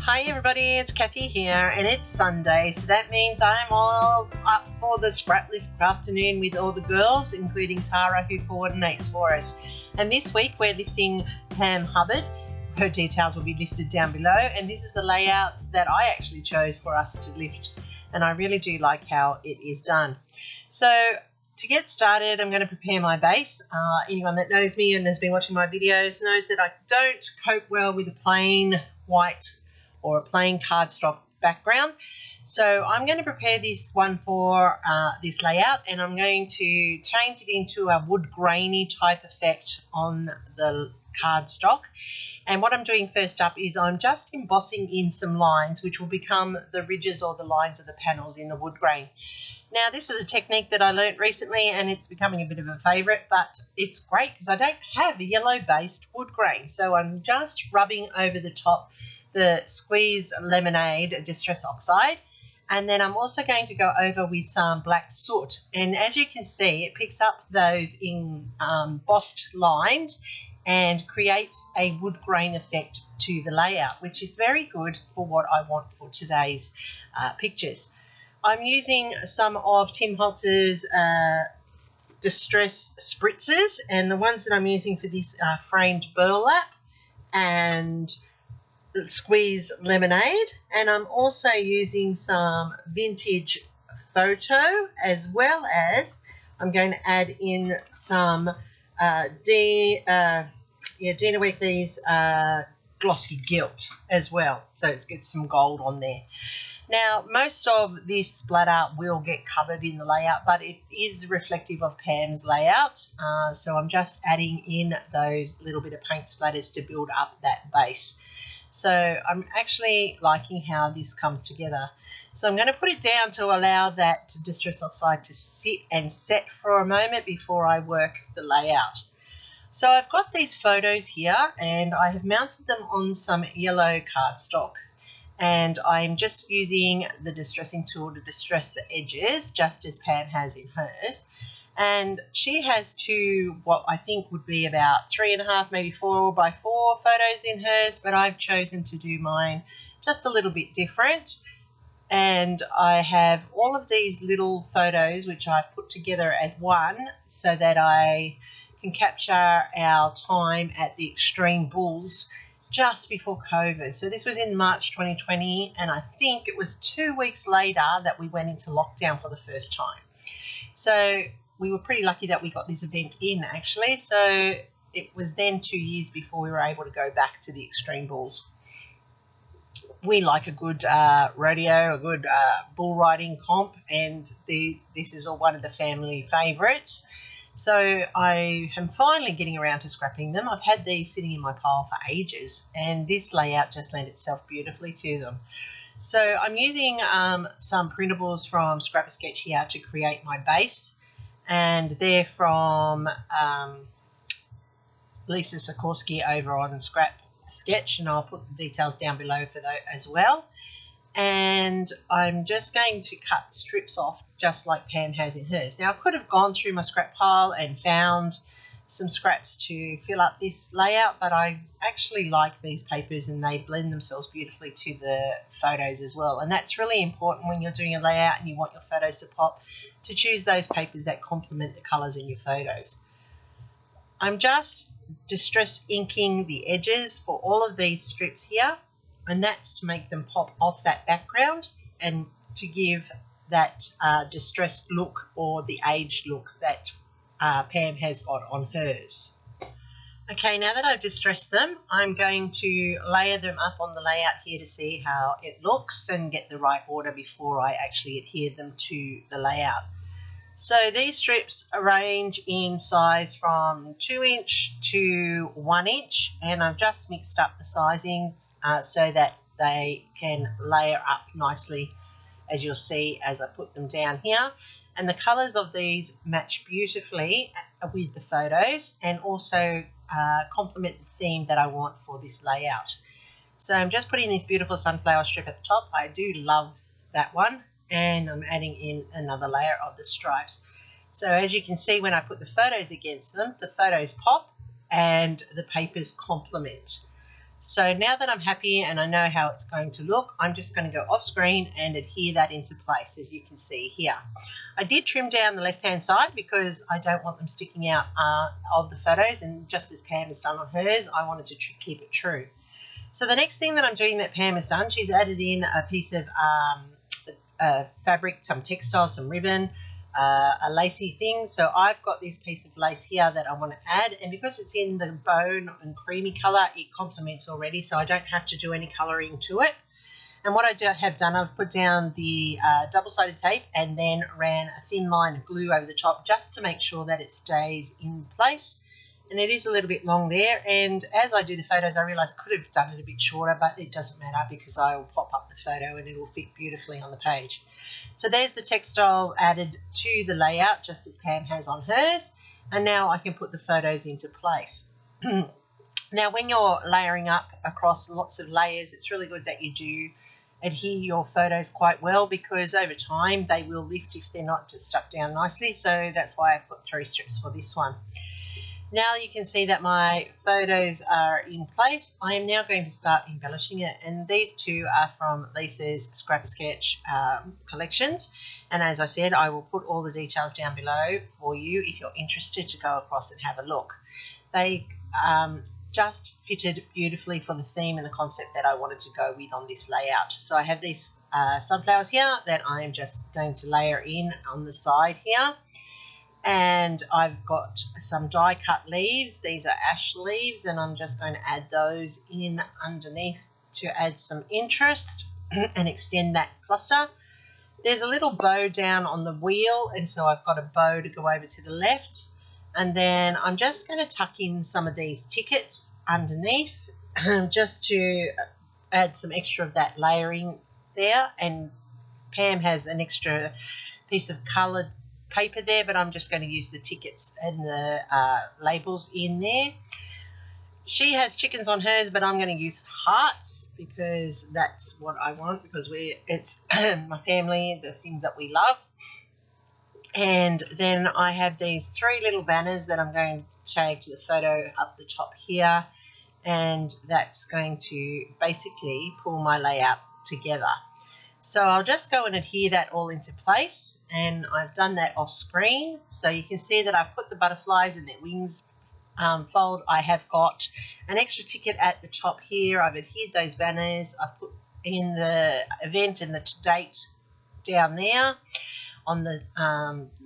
Hi everybody, it's Kathy here, and it's Sunday, so that means I'm all up for the scrap lift afternoon with all the girls, including Tara, who coordinates for us. And this week we're lifting Pam Hubbard. Her details will be listed down below, and this is the layout that I actually chose for us to lift, and I really do like how it is done. So to get started, I'm going to prepare my base. Anyone that knows me and has been watching my videos knows that I don't cope well with a plain white or a plain cardstock background. So I'm going to prepare this one for this layout, and I'm going to change it into a wood grainy type effect on the cardstock. And what I'm doing first up is I'm just embossing in some lines which will become the ridges or the lines of the panels in the wood grain. Now, this was a technique that I learnt recently, and it's becoming a bit of a favourite, but it's great because I don't have a yellow-based wood grain. So I'm just rubbing over the top the Squeeze Lemonade Distress Oxide, and then I'm also going to go over with some black soot. And as you can see, it picks up those embossed lines and creates a wood grain effect to the layout, which is very good for what I want for today's pictures. I'm using some of Tim Holtz's Distress Spritzers, and the ones that I'm using for this are framed burlap and Squeeze Lemonade, and I'm also using some vintage photo, as well as I'm going to add in some Dina Weekly's glossy gilt as well, so it's got some gold on there. Now, most of this splatter will get covered in the layout, but it is reflective of Pam's layout, so I'm just adding in those little bit of paint splatters to build up that base. So I'm actually liking how this comes together. So I'm going to put it down to allow that Distress Oxide to sit and set for a moment before I work the layout. So I've got these photos here, and I have mounted them on some yellow cardstock. And I'm just using the distressing tool to distress the edges, just as Pam has in hers. And she has two, what I think would be about 3.5, maybe 4 by 4 photos in hers, but I've chosen to do mine just a little bit different. And I have all of these little photos which I've put together as one, so that I can capture our time at the Extreme Bulls just before COVID. So this was in March 2020, and I think it was 2 weeks later that we went into lockdown for the first time. So we were pretty lucky that we got this event in, actually. So it was then 2 years before we were able to go back to the Extreme Bulls. We like a good rodeo, a good bull riding comp, and this is one of the family favourites. So I am finally getting around to scrapping them. I've had these sitting in my pile for ages, and this layout just lent itself beautifully to them. So I'm using some printables from Scrap-A-Sketch here to create my base, and they're from Lisa Sikorsky over on Scrap-A-Sketch, and I'll put the details down below for that as well. And I'm just going to cut strips off just like Pam has in hers. Now, I could have gone through my scrap pile and found some scraps to fill up this layout, but I actually like these papers, and they blend themselves beautifully to the photos as well. And that's really important when you're doing a layout and you want your photos to pop, to choose those papers that complement the colours in your photos. I'm just distress inking the edges for all of these strips here, and that's to make them pop off that background and to give that distressed look, or the aged look, that Pam has got on hers. Okay, now that I've distressed them, I'm going to layer them up on the layout here to see how it looks and get the right order before I actually adhere them to the layout. So these strips range in size from 2 inch to 1 inch, and I've just mixed up the sizings so that they can layer up nicely, as you'll see as I put them down here. And the colours of these match beautifully with the photos, and also complement the theme that I want for this layout. So I'm just putting this beautiful sunflower strip at the top. I do love that one, and I'm adding in another layer of the stripes. So as you can see, when I put the photos against them, the photos pop and the papers complement. So now that I'm happy and I know how it's going to look, I'm just going to go off screen and adhere that into place, as you can see here. I did trim down the left-hand side because I don't want them sticking out of the photos, and just as Pam has done on hers, I wanted to keep it true. So the next thing that I'm doing that Pam has done, she's added in a piece of fabric, some textile, some ribbon, a lacy thing. So I've got this piece of lace here that I want to add, and because it's in the bone and creamy colour, it complements already, so I don't have to do any colouring to it. And what I have done, I've put down the double-sided tape and then ran a thin line of glue over the top just to make sure that it stays in place. And it is a little bit long there, and as I do the photos I realise I could have done it a bit shorter, but it doesn't matter because I will pop up the photo and it will fit beautifully on the page. So there's the textile added to the layout just as Pam has on hers, and now I can put the photos into place. Now when you're layering up across lots of layers, it's really good that you do adhere your photos quite well, because over time they will lift if they're not just stuck down nicely. So that's why I've put 3 strips for this one. Now you can see that my photos are in place. I am now going to start embellishing it, and these two are from Lisa's Scrap Sketch collections, and as I said, I will put all the details down below for you if you're interested to go across and have a look. They just fitted beautifully for the theme and the concept that I wanted to go with on this layout. So I have these sunflowers here that I am just going to layer in on the side here. And I've got some die cut leaves. These are ash leaves, and I'm just going to add those in underneath to add some interest and extend that cluster. There's a little bow down on the wheel, and so I've got a bow to go over to the left. And then I'm just going to tuck in some of these tickets underneath just to add some extra of that layering there. And Pam has an extra piece of coloured paper there, but I'm just going to use the tickets and the labels in there. She has chickens on hers, but I'm going to use hearts because that's what I want, because it's my family, the things that we love. And then I have these 3 little banners that I'm going to tag to the photo up the top here, and that's going to basically pull my layout together. So I'll just go and adhere that all into place, and I've done that off screen. So you can see that I've put the butterflies in their wings fold. I have got an extra ticket at the top here. I've adhered those banners. I've put in the event and the date down there on the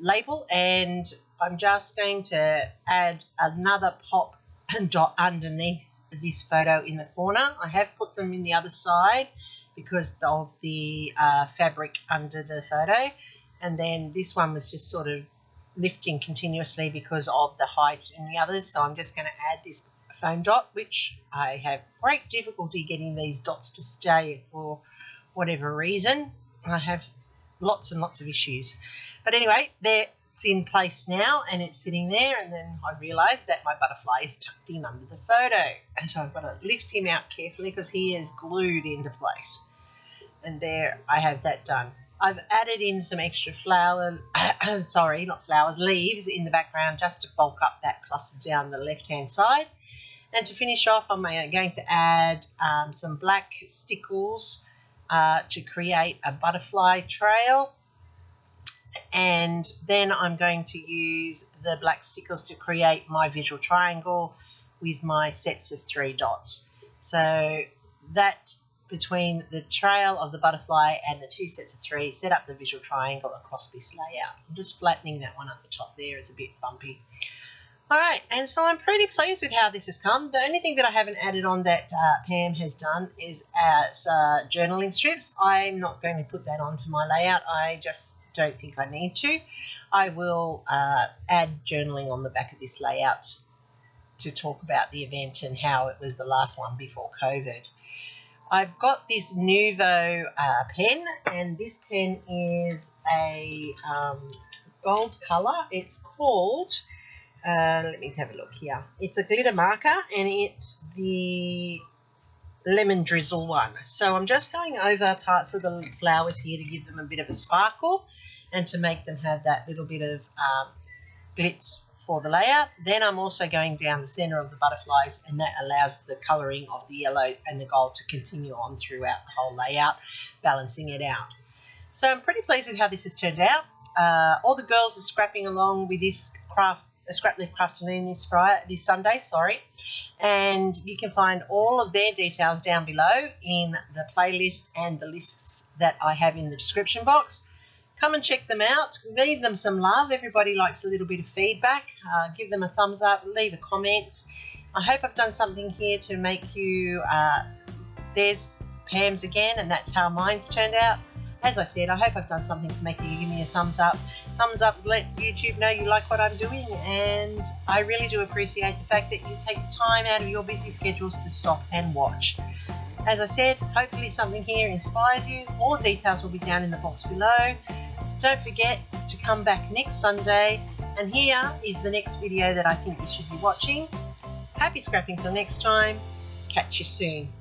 label, and I'm just going to add another pop and dot underneath this photo in the corner. I have put them in the other side because of the fabric under the photo, and then this one was just sort of lifting continuously because of the height in the others, so I'm just going to add this foam dot, which I have great difficulty getting these dots to stay for whatever reason. I have lots and lots of issues, but anyway, it's in place now and it's sitting there, and then I realised that my butterfly is tucked in under the photo, and so I've got to lift him out carefully because he is glued into place. And there I have that done. I've added in some extra leaves in the background just to bulk up that cluster down the left-hand side. And to finish off, I'm going to add some black stickles to create a butterfly trail. And then I'm going to use the black stickles to create my visual triangle with my sets of 3 dots. So that between the trail of the butterfly and the 2 sets of 3 set up the visual triangle across this layout. I'm just flattening that one up the top there. It's a bit bumpy. Alright, and so I'm pretty pleased with how this has come. The only thing that I haven't added on that Pam has done is journaling strips. I'm not going to put that onto my layout. I just don't think I need to. I will add journaling on the back of this layout to talk about the event and how it was the last one before COVID. I've got this Nuvo pen, and this pen is a gold colour. It's called, let me have a look here. It's a glitter marker, and it's the lemon drizzle one. So I'm just going over parts of the flowers here to give them a bit of a sparkle and to make them have that little bit of glitz for the layout. Then I'm also going down the centre of the butterflies, and that allows the colouring of the yellow and the gold to continue on throughout the whole layout, balancing it out. So I'm pretty pleased with how this has turned out. All the girls are scrapping along with this Scrap Leaf Crafting this Sunday, and you can find all of their details down below in the playlist and the lists that I have in the description box. Come and check them out. Leave them some love. Everybody likes a little bit of feedback. Give them a thumbs up. Leave a comment. I hope I've done something here to make you... there's Pam's again, and that's how mine's turned out. As I said, I hope I've done something to make you give me a thumbs up. Thumbs up to let YouTube know you like what I'm doing, and I really do appreciate the fact that you take the time out of your busy schedules to stop and watch. As I said, hopefully something here inspires you. All details will be down in the box below. Don't forget to come back next Sunday, and here is the next video that I think you should be watching. Happy scrapping till next time. Catch you soon.